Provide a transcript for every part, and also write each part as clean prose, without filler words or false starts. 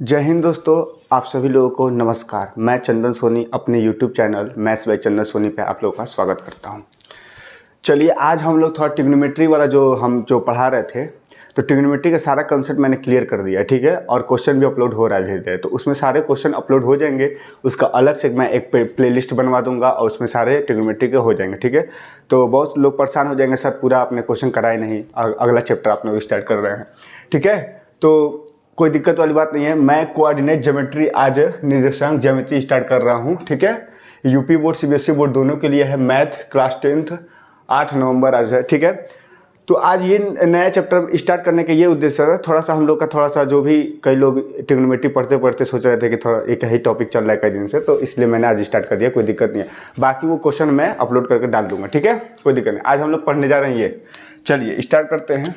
जय हिंद दोस्तों, आप सभी लोगों को नमस्कार। मैं चंदन सोनी अपने YouTube चैनल मैथ्स बाय चंदन सोनी पे आप लोगों का स्वागत करता हूं। चलिए, आज हम लोग थोड़ा ट्रिग्नोमेट्री वाला जो पढ़ा रहे थे, तो ट्रिग्नोमेट्री का सारा कंसेप्ट मैंने क्लियर कर दिया है, ठीक है। और क्वेश्चन भी अपलोड हो रहा है धीरे-धीरे, तो उसमें सारे क्वेश्चन अपलोड हो जाएंगे। उसका अलग से मैं एक प्लेलिस्ट बनवा दूंगा और उसमें सारे ट्रिग्नोमेट्री के हो जाएंगे, ठीक है। तो बहुत लोग परेशान हो जाएंगे, सर पूरा आपने क्वेश्चन कराए नहीं, अगला चैप्टर आप लोग स्टार्ट कर रहे हैं, ठीक है। तो कोई दिक्कत वाली बात नहीं है। मैं कोऑर्डिनेट ज्योमेट्री आज निर्देशांक ज्यामिति स्टार्ट कर रहा हूँ, ठीक है। यूपी बोर्ड सीबीएसई बोर्ड दोनों के लिए है। मैथ क्लास 10th 8 नवंबर आज है, ठीक है। तो आज ये नया चैप्टर स्टार्ट करने का ये उद्देश्य है, थोड़ा सा हम लोग का थोड़ा सा जो भी कई लोग ट्रिग्नोमेट्री पढ़ते पढ़ते सोच रहे थे कि थोड़ा एक ही टॉपिक चल रहा है कई दिन से, तो इसलिए मैंने आज स्टार्ट कर दिया। कोई दिक्कत नहीं है, बाकी वो क्वेश्चन मैं अपलोड करके डाल दूंगा, ठीक है। कोई दिक्कत नहीं। आज हम लोग पढ़ने जा रहे हैं ये। चलिए स्टार्ट करते हैं।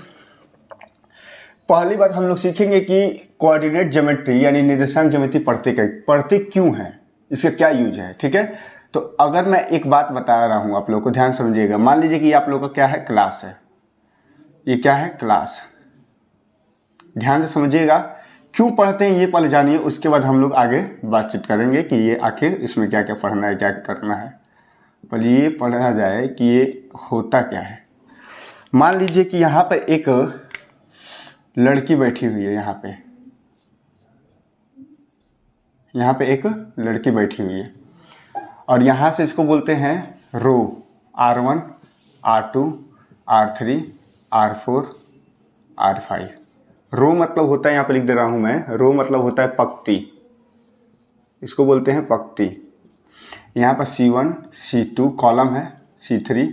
पहली बात हम लोग सीखेंगे कि कोऑर्डिनेट ज्योमेट्री यानी निर्देशांक ज्यामिति पढ़ते क्यों है, इसका क्या यूज है, ठीक है। तो अगर मैं एक बात बता रहा हूं आप लोगों को, ध्यान समझिएगा। मान लीजिए कि आप लोगों का क्या है, क्लास है। ये क्या है, क्लास। ध्यान से समझिएगा, क्यों पढ़ते हैं ये पहले जानिए, उसके बाद हम लोग आगे बातचीत करेंगे कि ये आखिर इसमें क्या क्या पढ़ना है, क्या करना है। पहले ये पढ़ा जाए कि ये होता क्या है। मान लीजिए कि यहाँ पर एक लड़की बैठी हुई है। यहाँ पे एक लड़की बैठी हुई है और यहाँ से इसको बोलते हैं रो। R1 R2 R3 R4 R5। रो मतलब होता है, यहाँ पे लिख दे रहा हूँ मैं, रो मतलब होता है पंक्ति, इसको बोलते हैं पंक्ति। यहाँ पर C1 C2 कॉलम है, C3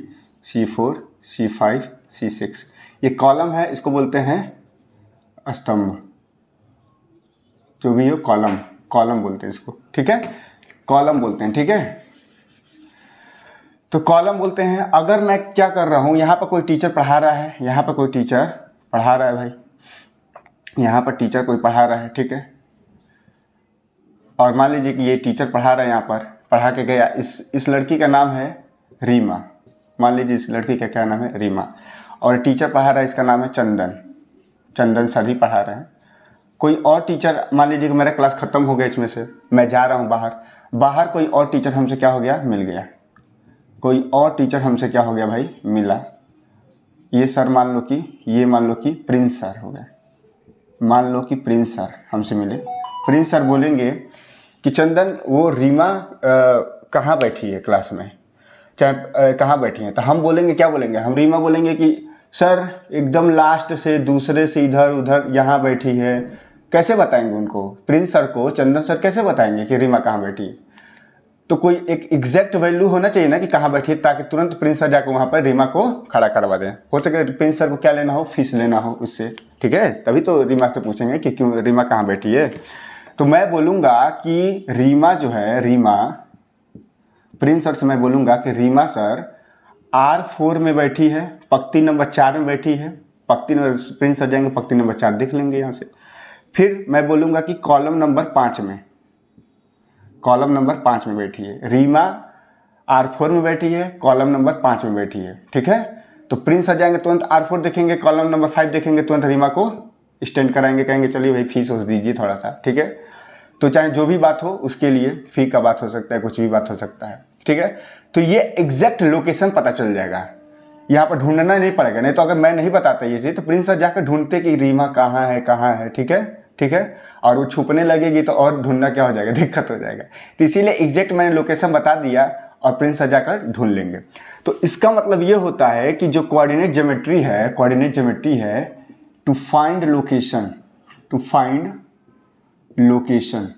C4 C5 C6 ये कॉलम है, इसको बोलते हैं स्तंभ। जो भी हो कॉलम बोलते हैं इसको, ठीक है। कॉलम बोलते हैं, ठीक है। तो कॉलम बोलते हैं। अगर मैं क्या कर रहा हूं, यहाँ पर कोई टीचर पढ़ा रहा है, यहाँ पर कोई टीचर पढ़ा रहा है भाई, यहाँ पर टीचर कोई पढ़ा रहा है, ठीक है। और मान लीजिए कि ये टीचर पढ़ा रहा है, यहाँ पर पढ़ा के गया। इस लड़की का नाम है रीमा। मान लीजिए इस लड़की का क्या नाम है, रीमा। और टीचर पढ़ा रहा है, इसका नाम है चंदन सर भी पढ़ा रहे हैं। कोई और टीचर, मान लीजिए कि मेरा क्लास खत्म हो गया, इसमें से मैं जा रहा हूँ बाहर कोई और टीचर हमसे क्या हो गया, मिल गया। कोई और टीचर हमसे क्या हो गया भाई, मिला। ये सर मान लो कि प्रिंस सर हो गए। मान लो कि प्रिंस सर हमसे मिले। प्रिंस सर बोलेंगे कि चंदन, वो रीमा कहाँ बैठी है क्लास में, चाहे कहाँ बैठी है। तो हम बोलेंगे, क्या बोलेंगे, हम रीमा बोलेंगे कि सर एकदम लास्ट से, दूसरे से इधर उधर यहाँ बैठी है। कैसे बताएंगे उनको, प्रिंस सर को चंदन सर कैसे बताएंगे कि रीमा कहाँ बैठी है। तो कोई एक एग्जैक्ट वैल्यू होना चाहिए ना कि कहाँ बैठी है, ताकि तुरंत प्रिंस सर जाकर वहाँ पर रीमा को खड़ा करवा दें। हो सके प्रिंस सर को क्या लेना हो, फीस लेना हो उससे, ठीक है। तभी तो रीमा से पूछेंगे कि क्यों रीमा कहाँ बैठी है। तो मैं बोलूँगा कि रीमा जो है, प्रिंस सर से मैं बोलूँगा कि रीमा सर R4 में बैठी है, पंक्ति नंबर 4 में बैठी है। पंक्ति नंबर, प्रिंस सर जाएंगे पंक्ति नंबर 4 देख लेंगे यहाँ से। फिर मैं बोलूँगा कि कॉलम नंबर 5 में बैठी है। रीमा R4 में बैठी है, कॉलम नंबर 5 में बैठी है, ठीक है। तो प्रिंस सर जाएंगे, तुरंत R4 देखेंगे, कॉलम नंबर 5 देखेंगे, तुरंत रीमा को स्टैंड कराएंगे, कहेंगे चलिए भाई फीस दीजिए थोड़ा सा, ठीक है। तो चाहे जो भी बात हो उसके लिए, फी का बात हो सकता है, कुछ भी बात हो सकता है, ठीक है। तो ये एग्जैक्ट लोकेशन पता चल जाएगा, यहाँ पर ढूंढना नहीं पड़ेगा। नहीं तो अगर मैं नहीं बताता ये चीज़, तो प्रिंस सर जाकर ढूंढते कि रीमा कहाँ है, ठीक है। और वो छुपने लगेगी तो और ढूंढना क्या हो जाएगा, दिक्कत हो जाएगा। तो इसीलिए एग्जैक्ट मैंने लोकेशन बता दिया और प्रिंस सर जाकर ढूंढ लेंगे। तो इसका मतलब ये होता है कि जो कोऑर्डिनेट ज्योमेट्री है, टू फाइंड लोकेशन,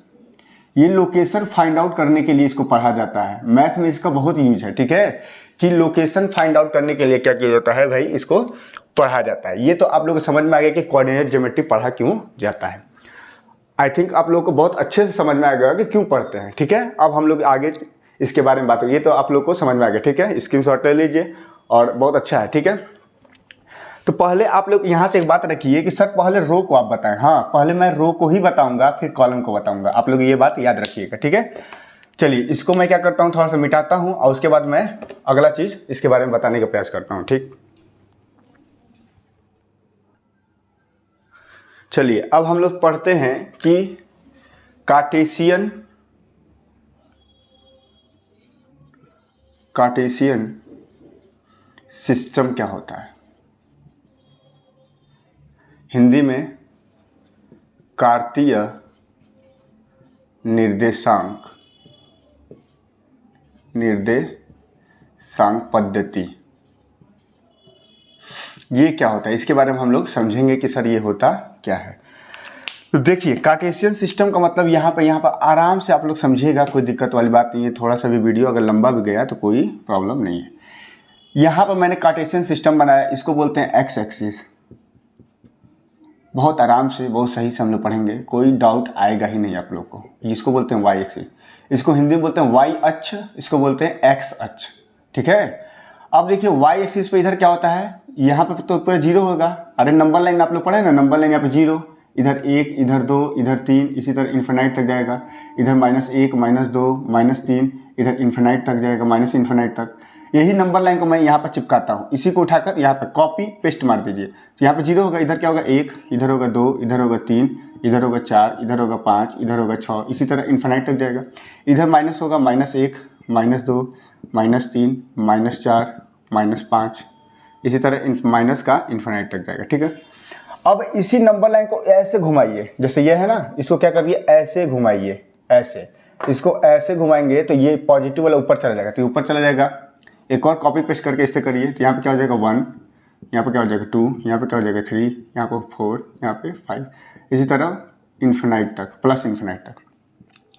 ये लोकेशन फाइंड आउट करने के लिए इसको पढ़ा जाता है। मैथ में इसका बहुत यूज है, ठीक है, कि लोकेशन फाइंड आउट करने के लिए क्या किया जाता है भाई, इसको पढ़ा जाता है। ये तो आप लोगों को समझ में आ गया कि कोऑर्डिनेट ज्योमेट्री पढ़ा क्यों जाता है। आई थिंक आप लोगों को बहुत अच्छे से समझ में आ गया कि क्यों पढ़ते हैं, ठीक है। अब हम लोग आगे इसके बारे में बात हो, ये तो आप लोग को समझ में आ गया, ठीक है। स्क्रीनशॉट ले लीजिए और बहुत अच्छा है, ठीक है। तो पहले आप लोग यहाँ से एक बात रखिए कि सर पहले रो को आप बताएं। हाँ, पहले मैं रो को ही बताऊंगा, फिर कॉलम को बताऊंगा। आप लोग ये बात याद रखिएगा, ठीक है। चलिए इसको मैं क्या करता हूँ, थोड़ा सा मिटाता हूँ और उसके बाद मैं अगला चीज इसके बारे में बताने का प्रयास करता हूँ, ठीक। चलिए अब हम लोग पढ़ते हैं कि कार्टेशियन सिस्टम क्या होता है? हिंदी में कार्तीय निर्देशांक पद्धति, ये क्या होता है, इसके बारे में हम लोग समझेंगे कि सर ये होता क्या है। तो देखिए कार्टेशियन सिस्टम का मतलब यहाँ पर आराम से आप लोग समझिएगा, कोई दिक्कत वाली बात नहीं है। थोड़ा सा भी वीडियो अगर लंबा भी गया तो कोई प्रॉब्लम नहीं है। यहाँ पर मैंने कार्टेशियन सिस्टम बनाया, इसको बोलते हैं एक्स एक्सिस। बहुत आराम से बहुत सही से हम लोग पढ़ेंगे, कोई डाउट आएगा ही नहीं आप लोग को। इसको बोलते हैं वाई एक्सिस, इसको हिंदी में बोलते हैं वाई अक्ष, इसको बोलते हैं एक्स अक्ष, ठीक है। अब देखिए वाई एक्सिस पे इधर क्या होता है, यहाँ पे तो पूरा जीरो होगा। अरे नंबर लाइन आप लोग पढ़े ना, नंबर लाइन यहाँ पे जीरो, इधर 1, इधर 2, इधर 3, इसी तरह इन्फिनाइट तक जाएगा। इधर -1, -2, -3, इधर इन्फिनाइट तक जाएगा, माइनस इन्फिनाइट तक। यही नंबर लाइन को मैं यहाँ पर चिपकाता हूँ, इसी को उठाकर यहाँ पर कॉपी पेस्ट मार दीजिए। तो यहाँ पर जीरो होगा, इधर क्या होगा 1, इधर होगा 2, इधर होगा 3, इधर होगा 4, इधर होगा 5, इधर होगा 6, इसी तरह इन्फिनाइट तक जाएगा। इधर माइनस होगा -1, -2, -3, -4, -5, इसी तरह माइनस का इन्फिनाइट तक जाएगा, ठीक है। अब इसी नंबर लाइन को ऐसे घुमाइए, जैसे ये है ना, इसको क्या करिए ऐसे घुमाइए, ऐसे इसको ऐसे घुमाएंगे तो ये पॉजिटिव वाला ऊपर चला जाएगा, तो ऊपर चला जाएगा। एक और कॉपी पेस्ट करके इस तरह करिए, तो यहाँ पे क्या हो जाएगा 1, यहाँ पे क्या हो जाएगा 2, यहाँ पे क्या हो जाएगा 3, यहाँ पे 4, यहाँ पे 5, इसी तरह इन्फिनाइट तक, प्लस इन्फिनाइट तक,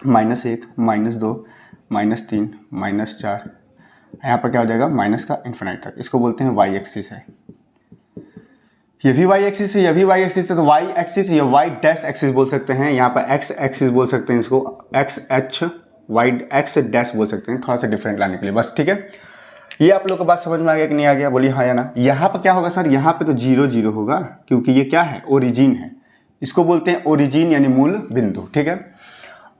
-1, -2, -3, -4, यहाँ पर क्या हो जाएगा माइनस का इन्फिनाइट तक। इसको बोलते हैं वाई एक्सिस है। ये भी वाई एक्सिस है, ये भी वाई एक्सिस है, तो वाई एक्सिस या वाई डैश एक्सिस बोल सकते हैं। यहाँ पर एक्स एक्सिस बोल सकते हैं, इसको X H Y X dash बोल सकते हैं, थोड़ा सा डिफरेंट लाने के लिए बस, ठीक है। ये आप लोग को बात समझ में आ गया कि नहीं आ गया, बोलिए हाँ या ना। यहाँ पर क्या होगा सर, यहाँ पे तो 0 0 होगा, क्योंकि ये क्या है ओरिजिन है, इसको बोलते हैं ओरिजिन यानी मूल बिंदु, ठीक है।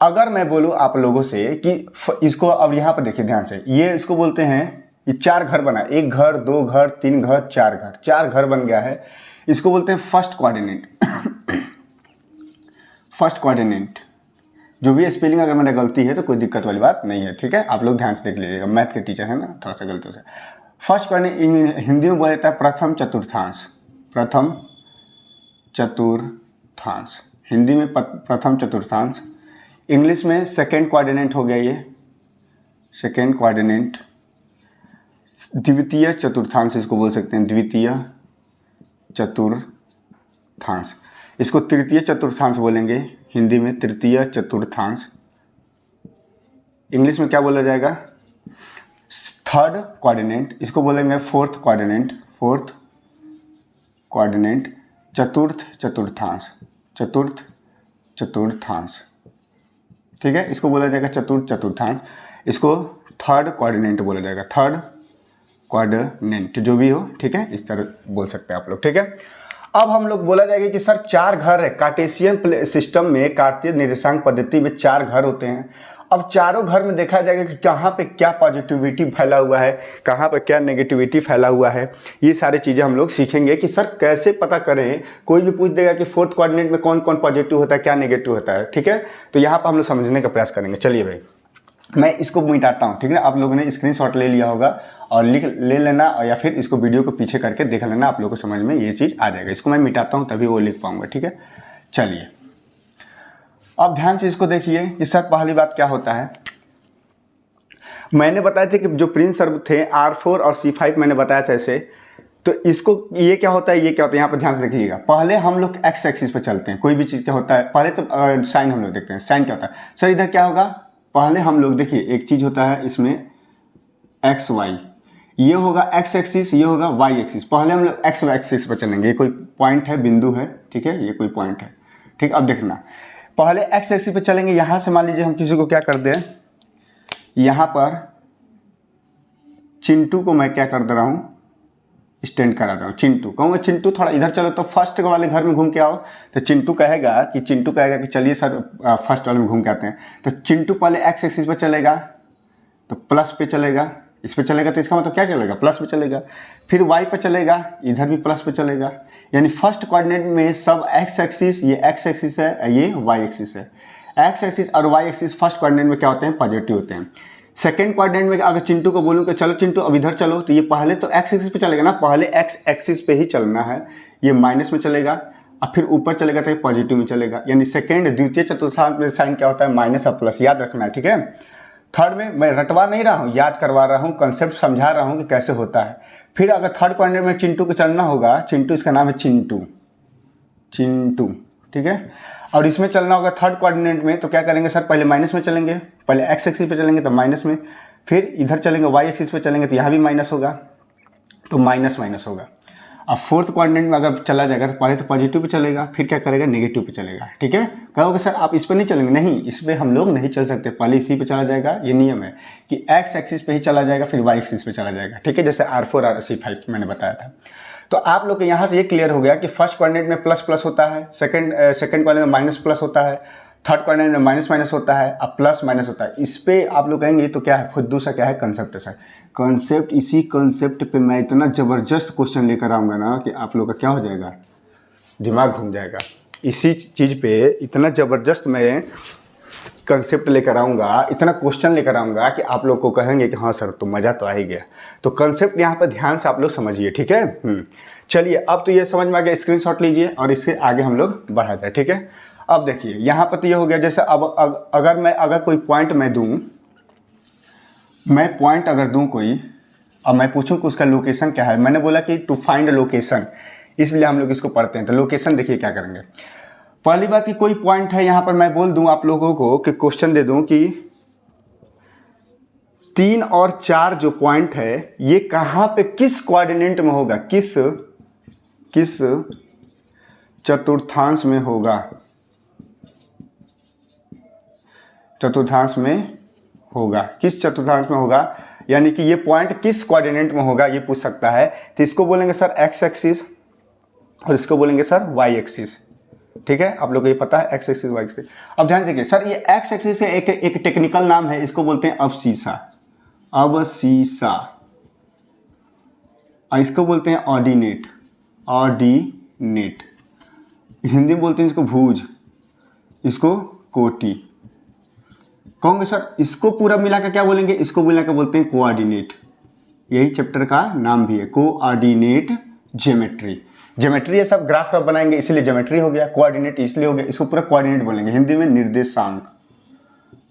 अगर मैं बोलूँ आप लोगों से कि इसको, अब यहाँ पर देखिए ध्यान से, ये इसको बोलते हैं, ये 4 घर बना, 1 घर 2 घर 3 घर 4 घर, 4 घर बन गया है, इसको बोलते हैं फर्स्ट कोऑर्डिनेट। फर्स्ट कोऑर्डिनेट, जो भी स्पेलिंग अगर मैंने गलती है तो कोई दिक्कत वाली बात नहीं है, ठीक है। आप लोग ध्यान से देख लीजिएगा, मैथ के टीचर है ना, थोड़ा सा गलती से। फर्स्ट कोऑर्डिनेट हिंदी में बोला जाता है प्रथम चतुर्थांश, प्रथम चतुर्थांश, हिंदी में प्रथम चतुर्थांश। इंग्लिश में सेकेंड कोऑर्डिनेट हो गया, ये सेकेंड कोऑर्डिनेट। द्वितीय चतुर्थांश इसको बोल सकते हैं, द्वितीय चतुर्थांश। इसको तृतीय चतुर्थांश बोलेंगे, हिंदी में तृतीय चतुर्थांश। इंग्लिश में क्या बोला जाएगा, थर्ड कोऑर्डिनेट, इसको बोलेंगे फोर्थ कोऑर्डिनेट, फोर्थ कोऑर्डिनेट। चतुर्थ चतुर्थांश, चतुर्थ चतुर्थांश, ठीक है, इसको बोला जाएगा चतुर्थ चतुर्थांश। इसको थर्ड कोऑर्डिनेट बोला जाएगा, थर्ड कोऑर्डिनेट, जो भी हो, ठीक है, इस तरह बोल सकते हैं आप लोग, ठीक है। अब हम लोग बोला जाएगा कि सर 4 घर है, कार्टेशियन सिस्टम में कार्तीय निर्देशांक पद्धति में 4 घर होते हैं। अब चारों घर में देखा जाएगा कि कहाँ पे क्या पॉजिटिविटी फैला हुआ है, कहाँ पे क्या नेगेटिविटी फैला हुआ है। ये सारी चीज़ें हम लोग सीखेंगे कि सर कैसे पता करें। कोई भी पूछ देगा कि फोर्थ कोऑर्डिनेट में कौन कौन पॉजिटिव होता है, क्या नेगेटिव होता है, ठीक है। तो यहाँ पर हम लोग समझने का प्रयास करेंगे। चलिए भाई, मैं इसको मिटाता हूँ, ठीक है। आप लोगों ने स्क्रीनशॉट ले लिया होगा और ले लेना, या फिर इसको वीडियो को पीछे करके देख लेना, आप लोगों को समझ में ये चीज़ आ जाएगा। इसको मैं मिटाता हूँ तभी वो लिख पाऊंगा, ठीक है। चलिए अब ध्यान से इसको देखिए कि सर पहली बात क्या होता है, मैंने बताया था कि जो प्रिंस सर थे R4 और C5 मैंने बताया था ऐसे। तो इसको ये क्या होता है, ये क्या होता है, यहाँ पर ध्यान से देखिएगा। पहले हम लोग एक्स एक्सिस पे चलते हैं, कोई भी चीज़ क्या होता है, पहले तो साइन हम लोग देखते हैं। साइन क्या होता है सर, इधर क्या होगा, पहले हम लोग देखिए एक चीज़ होता है इसमें एक्स वाई, ये होगा एक्स एक्सिस, ये होगा वाई एक्सिस। पहले हम लोग एक्स एक्सिस पर चलेंगे, ये कोई पॉइंट है, बिंदु है, ठीक है, ये कोई पॉइंट है, ठीक। अब देखना, पहले एक्स एक्सिस पे चलेंगे। यहाँ से मान लीजिए हम किसी को क्या कर दें, यहाँ पर चिंटू को मैं क्या कर दे रहा हूँ, स्टैंड करा रहा हूँ। चिंटू कहूँगा, चिंटू थोड़ा इधर चलो तो फर्स्ट वाले घर में घूम के आओ। तो चिंटू कहेगा कि चलिए सर फर्स्ट वाले में घूम के आते हैं। तो चिंटू पहले एक्स एक्सिस पे चलेगा, तो प्लस पे चलेगा, इस पे चलेगा, तो इसका मतलब क्या चलेगा, प्लस पे चलेगा। फिर वाई पे चलेगा, इधर भी प्लस पे चलेगा। यानी फर्स्ट कोऑर्डिनेट में सब एक्स एक्सिस, ये एक्स एक्सिस है, ये वाई एक्सिस है। एक्स एक्सिस और वाई एक्सिस फर्स्ट क्वाड्रेंट में क्या होते हैं, पॉजिटिव होते हैं। सेकेंड क्वाड्रेंट में अगर चिंटू को बोलूँ कि चलो चिंटू अब इधर चलो, तो ये पहले तो एक्स एक्सिस पे चलेगा ना, पहले एक्स एक्सिस पे ही चलना है, ये माइनस में चलेगा और फिर ऊपर चलेगा तो ये पॉजिटिव में चलेगा। यानी सेकेंड द्वितीय चतुर्थांश में साइन क्या होता है, माइनस और प्लस, याद रखना है, ठीक है। थर्ड में मैं रटवा नहीं रहा हूँ, याद करवा रहा हूँ, कंसेप्ट समझा रहा हूँ कि कैसे होता है। फिर अगर थर्ड क्वाड्रेंट में चिंटू को चलना होगा, चिंटू इसका नाम है चिंटू, चिंटू, ठीक है। और इसमें चलना होगा थर्ड क्वाड्रेंट में, तो क्या करेंगे सर, पहले माइनस में चलेंगे, पहले एक्स एक्सिस पे चलेंगे तो माइनस में, फिर इधर चलेंगे वाई एक्सिस पे चलेंगे तो यहाँ भी माइनस होगा, तो माइनस माइनस होगा। अब फोर्थ क्वाड्रेंट में अगर चला जाएगा तो पहले तो पॉजिटिव पे चलेगा, फिर क्या करेगा, नेगेटिव पे चलेगा, ठीक है। कहोगे सर आप इस पर नहीं चलेंगे, नहीं, इस पर हम लोग नहीं चल सकते, पहले इसी पे चला जाएगा। ये नियम है कि एक्स एक्सिस पे ही चला जाएगा, फिर वाई एक्सिस पे चला जाएगा, ठीक है, जैसे R4 और C5 मैंने बताया था। तो आप लोग के यहाँ से ये क्लियर हो गया कि फर्स्ट क्वाड्रेंट में प्लस प्लस होता है, सेकंड क्वाड्रेंट में माइनस प्लस होता है, थर्ड क्वाड्रेंट में माइनस माइनस होता है, अब प्लस माइनस होता है। इस पे आप लोग कहेंगे तो क्या है, खुद दूसरा क्या है, कंसेप्ट है सर। कंसेप्ट, इसी कंसेप्ट पे मैं इतना ज़बरदस्त क्वेश्चन लेकर आऊँगा ना कि आप लोग का क्या हो जाएगा, दिमाग घूम जाएगा। इसी चीज़ पे इतना ज़बरदस्त मैं कंसेप्ट लेकर आऊँगा, इतना क्वेश्चन लेकर आऊँगा कि आप लोग को कहेंगे कि हाँ सर तो मज़ा तो आ ही गया। तो कंसेप्ट यहाँ पर ध्यान से आप लोग समझिए, ठीक है। चलिए अब तो ये समझ में आ गया, स्क्रीनशॉट लीजिए और इससे आगे हम लोग बढ़ा जाए, ठीक है। अब देखिए यहाँ पर तो ये हो गया, जैसे अब अगर कोई पॉइंट मैं दूँ, मैं पॉइंट अगर दूँ कोई, अब मैं पूछूं कि उसका लोकेशन क्या है, मैंने बोला कि टू फाइंड लोकेशन, इसलिए हम लोग इसको पढ़ते हैं। तो लोकेशन देखिए क्या करेंगे, पहली बात कि कोई पॉइंट है यहाँ पर, मैं बोल दूं आप लोगों को कि क्वेश्चन दे दूं कि 3 और 4 जो पॉइंट है ये कहाँ पे किस कोऑर्डिनेट में होगा, किस चतुर्थांश में होगा, चतुर्थांश में होगा, किस चतुर्थांश में होगा, यानी कि ये पॉइंट किस कोऑर्डिनेट में होगा ये पूछ सकता है। तो इसको बोलेंगे सर एक्स एक्सिस और इसको बोलेंगे सर वाई एक्सिस, ठीक है। आप लोग को ये पता है एक्स एक्सिस वाई एक्सिस। अब ध्यान देखिए सर, ये एक्स एक्सिस है, एक टेक्निकल नाम है, इसको बोलते हैं अबसीसा, अबसीसा, और इसको बोलते हैं ऑर्डिनेट, ऑर्डिनेट, हिंदी में बोलते हैं इसको भुज, इसको कोटि। कहोगे सर इसको पूरा मिला कर क्या बोलेंगे, इसको मिला कर बोलते हैं कोऑर्डिनेट, यही चैप्टर का नाम भी है, कोऑर्डिनेट ज्योमेट्री। ज्योमेट्री ये सब ग्राफ का बनाएंगे इसलिए ज्योमेट्री हो गया, कोऑर्डिनेट इसलिए हो गया, इसको पूरा कोऑर्डिनेट बोलेंगे, हिंदी में निर्देशांक,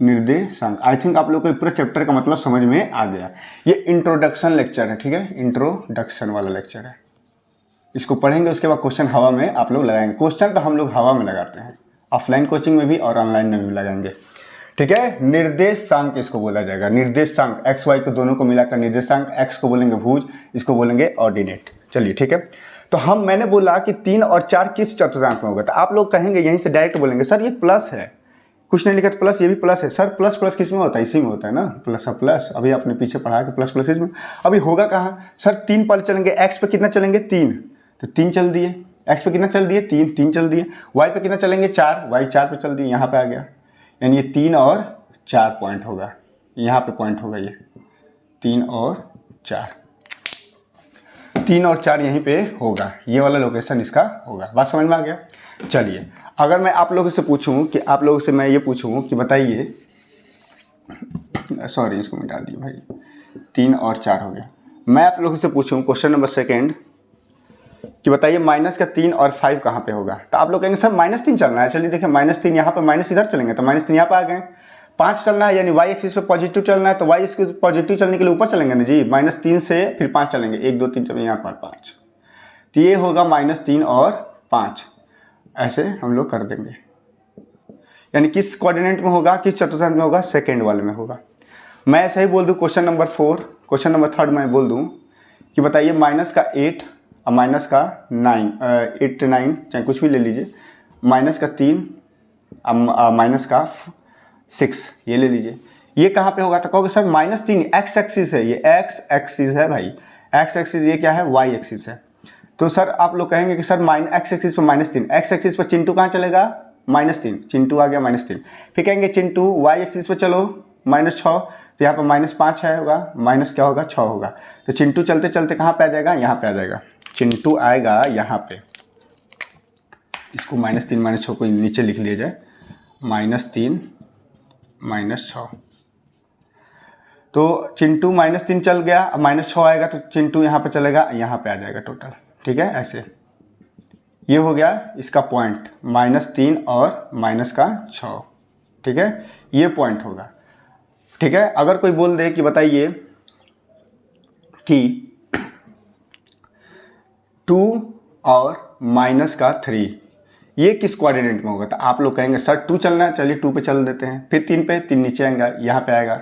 निर्देशांक। आई थिंक आप लोग को पूरा चैप्टर का मतलब समझ में आ गया। ये इंट्रोडक्शन लेक्चर है, ठीक है, इंट्रोडक्शन वाला लेक्चर है, इसको पढ़ेंगे, उसके बाद क्वेश्चन हवा में आप लोग लगाएंगे। क्वेश्चन तो हम लोग हवा में लगाते हैं, ऑफलाइन कोचिंग में भी और ऑनलाइन में भी लगाएंगे, ठीक है। निर्देशांक इसको बोला जाएगा, निर्देशांक, एक्स वाई को दोनों को मिलाकर निर्देशांक, एक्स को बोलेंगे भुज, इसको बोलेंगे ऑर्डिनेट। चलिए ठीक है, तो मैंने बोला कि 3 और 4 किस चतुर्थांश में होगा, तो आप लोग कहेंगे यहीं से डायरेक्ट बोलेंगे सर ये प्लस है, कुछ नहीं लिखा तो प्लस, ये भी प्लस है सर, प्लस प्लस किस में होता है, इसी में होता है ना, प्लस और प्लस, अभी आपने पीछे पढ़ा कि प्लस प्लस इसमें, अभी होगा कहाँ सर, 3 पर चलेंगे, एक्स पे कितना चलेंगे 3, तो 3 चल दिए, एक्स पे कितना चल दिए 3 चल दिए, वाई पे कितना चलेंगे 4, वाई 4 पे चल दिए, यहाँ पे आ गया, यानी ये 3 और 4 पॉइंट होगा, यहाँ पे पॉइंट होगा, ये 3 और 4, 3 और 4 यहीं पे होगा, ये वाला लोकेशन इसका होगा। बात समझ में आ गया। चलिए अगर मैं आप लोगों से पूछूं कि आप लोगों से मैं ये पूछूं कि बताइए, सॉरी इसको मिटा दिए भाई, 3 और 4 हो गया, मैं आप लोगों से पूछूं क्वेश्चन नंबर सेकेंड कि बताइए माइनस का 3 और 5 कहाँ पे होगा, तो आप लोग कहेंगे सर -3 चलना है। चलिए देखिए -3 यहाँ पर, माइनस इधर चलेंगे तो -3 यहाँ पे आ गए, 5 चलना है यानी वाई एक्सिस पे पॉजिटिव चलना है, तो वाई एक्सिस पॉजिटिव चलने के लिए ऊपर चलेंगे ना जी, -3 से फिर 5 चलेंगे, 1 2 3 चलेंगे यहाँ पर 5, तो ये होगा -3 और 5, ऐसे हम लोग कर देंगे। यानी किस कोऑर्डिनेट में होगा, किस चतुर्थांश में होगा, सेकेंड वाले में होगा। मैं ऐसे ही बोल दूँ क्वेश्चन नंबर 4, क्वेश्चन नंबर 3 मैं बोल दूँ कि बताइए माइनस का 8 और माइनस का 9, 8 9 चाहे कुछ भी ले लीजिए, माइनस का 3 माइनस का 6 ये ले लीजिए, ये कहाँ पे होगा, तो कहोगे सर -3 एक्स एक्सिस है, ये एक्स एक्सिस है भाई, एक्स एक्सिस, ये क्या है वाई एक्सिस है, तो सर आप लोग कहेंगे कि सर एक्स एक्सिस पर -3, एक्स एक्सिस पर चिंटू कहाँ चलेगा -3, चिंटू आ गया -3, फिर कहेंगे चिंटू वाई एक्सिस पर चलो -6, तो यहाँ पर -5 है होगा, माइनस क्या होगा 6 होगा, तो चिंटू चलते चलते कहाँ पे आ जाएगा, यहाँ पे आ जाएगा, चिंटू आएगा यहाँ पे, इसको -3 -6 को नीचे लिख लिया जाए, -3 -6। तो चिंटू -3 चल गया, अब -6 आएगा तो चिंटू यहाँ पे चलेगा, यहाँ पे आ जाएगा टोटल। ठीक है, ऐसे ये हो गया इसका पॉइंट, -3 और -6। ठीक है, ये पॉइंट होगा। ठीक है, अगर कोई बोल दे कि बताइए कि 2 और -3 ये किस कोऑर्डिनेट में होगा, तो आप लोग कहेंगे सर 2 चलना है, चलिए 2 पे चल देते हैं। फिर 3 पे, 3 नीचे आएगा, यहाँ पे आएगा,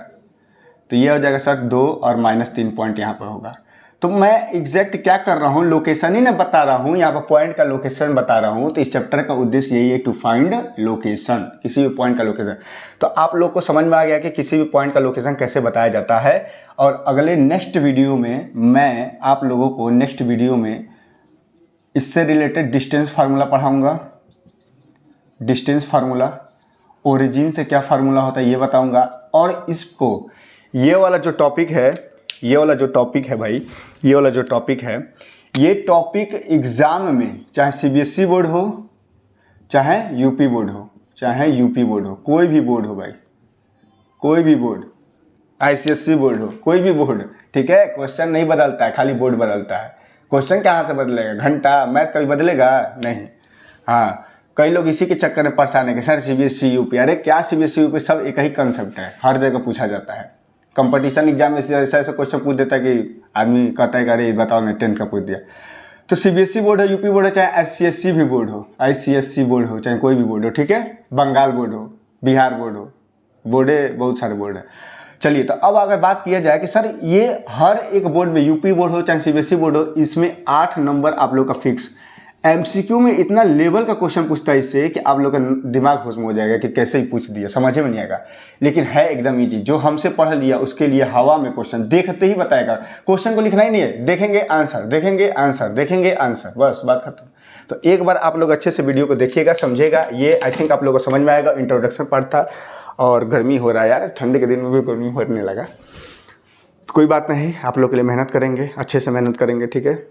तो ये हो जाएगा सर 2 और -3 पॉइंट यहाँ पे होगा। तो मैं एग्जैक्ट क्या कर रहा हूँ, लोकेशन ही ना बता रहा हूँ, यहाँ पर पॉइंट का लोकेशन बता रहा हूँ। तो इस चैप्टर का उद्देश्य यही है, टू फाइंड लोकेशन, किसी भी पॉइंट का लोकेशन। तो आप लोग को समझ में आ गया कि किसी भी पॉइंट का लोकेशन कैसे बताया जाता है। और अगले नेक्स्ट वीडियो में मैं आप लोगों को नेक्स्ट वीडियो में इससे रिलेटेड डिस्टेंस फार्मूला पढ़ाऊँगा, डिस्टेंस फार्मूला, ओरिजिन से क्या फार्मूला होता है ये बताऊँगा। और इसको ये वाला जो टॉपिक है, ये वाला जो टॉपिक है भाई, ये वाला जो टॉपिक है, ये टॉपिक एग्ज़ाम में चाहे CBSE बोर्ड हो, चाहे यूपी बोर्ड हो, चाहे यूपी बोर्ड हो, कोई भी बोर्ड हो भाई, कोई भी बोर्ड, ICSE बोर्ड हो, कोई भी बोर्ड, ठीक है, क्वेश्चन नहीं बदलता है, खाली बोर्ड बदलता है। क्वेश्चन कहाँ से बदलेगा, घंटा, मैथ कभी बदलेगा नहीं। हाँ, कई लोग इसी के चक्कर में परेशान है कि सर CBSE यूपी, अरे क्या CBSE यूपी, सब एक ही कंसेप्ट है, हर जगह पूछा जाता है। कंपटीशन एग्जाम में ऐसा क्वेश्चन पूछ देता है कि आदमी कहता है कि अरे बताओ ना 10 का पूछ दिया। तो CBSE बोर्ड हो, यूपी बोर्ड हो, चाहे ICSE भी बोर्ड हो, ICSE बोर्ड हो, चाहे कोई भी बोर्ड हो, ठीक है, बंगाल बोर्ड हो, बिहार बोर्ड हो, बोर्डे बहुत सारे बोर्ड है। चलिए, तो अब अगर बात किया जाए कि सर ये हर एक बोर्ड में, यूपी बोर्ड हो चाहे CBSE बोर्ड हो, इसमें 8 नंबर आप लोग का फिक्स। MCQ में इतना लेवल का क्वेश्चन पूछता है इससे कि आप लोग का दिमाग होश में हो जाएगा कि कैसे ही पूछ दिया, समझ में नहीं आएगा। लेकिन है एकदम इजी, जो हमसे पढ़ लिया उसके लिए हवा में क्वेश्चन देखते ही बताएगा। क्वेश्चन को लिखना ही नहीं है, देखेंगे आंसर, देखेंगे आंसर, देखेंगे आंसर, बस बात खत्म। तो एक बार आप लोग अच्छे से वीडियो को देखिएगा, समझिएगा। ये आई थिंक आप लोग को समझ में आएगा। इंट्रोडक्शन पार्ट था। और गर्मी हो रहा है यार, ठंड के दिन में भी गर्मी होने लगा। तो कोई बात नहीं, आप लोग के लिए मेहनत करेंगे, अच्छे से मेहनत करेंगे, ठीक है।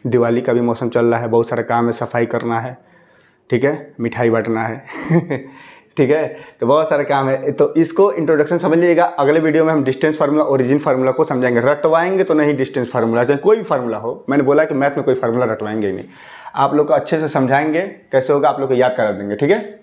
दिवाली का भी मौसम चल रहा है, बहुत सारा काम है, सफाई करना है, ठीक है, मिठाई बांटना है ठीक है, तो बहुत सारा काम है। तो इसको इंट्रोडक्शन समझ लीजिएगा। अगले वीडियो में हम डिस्टेंस फार्मूला, ओरिजिन फार्मूला को समझाएंगे। रटवाएंगे तो नहीं डिस्टेंस फार्मूला, चाहे कोई भी फार्मूला हो। मैंने बोला कि मैथ में कोई फार्मूला रटवाएंगे ही नहीं, आप लोग को अच्छे से समझाएंगे। कैसे होगा आप लोग को याद करा देंगे, ठीक है।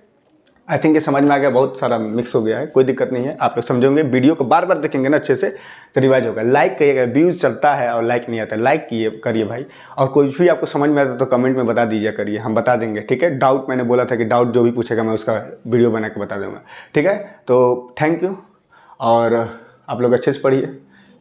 आई थिंक ये समझ में आ गया, बहुत सारा मिक्स हो गया है, कोई दिक्कत नहीं है। आप लोग समझोगे, वीडियो को बार बार देखेंगे ना अच्छे से तो रिवाइज होगा। लाइक करिएगा, व्यूज़ चलता है और लाइक नहीं आता, लाइक करिए भाई। और कोई भी आपको समझ में आता तो कमेंट में बता दीजिए करिए, हम बता देंगे, ठीक है। डाउट मैंने बोला था कि डाउट जो भी पूछेगा मैं उसका वीडियो बना के बता दूँगा, ठीक है। तो थैंक यू, और आप लोग अच्छे से पढ़िए,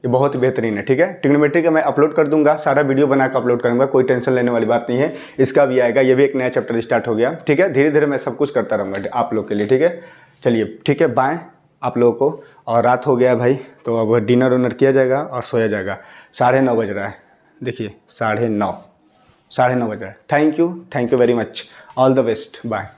ये बहुत ही बेहतरीन है, ठीक है। ट्रिग्नोमेट्री का मैं अपलोड कर दूंगा, सारा वीडियो बना कर अपलोड करूंगा, कोई टेंशन लेने वाली बात नहीं है। इसका भी आएगा, ये भी एक नया चैप्टर स्टार्ट हो गया, ठीक है। धीरे धीरे मैं सब कुछ करता रहूँगा आप लोग के लिए, ठीक है। चलिए ठीक है, बाय आप लोगों को। और रात हो गया भाई, तो अब डिनर उनर किया जाएगा और सोया जाएगा। 9:30 बज रहा है, देखिए 9:30 बज रहा है। Thank you very much, all the best, bye.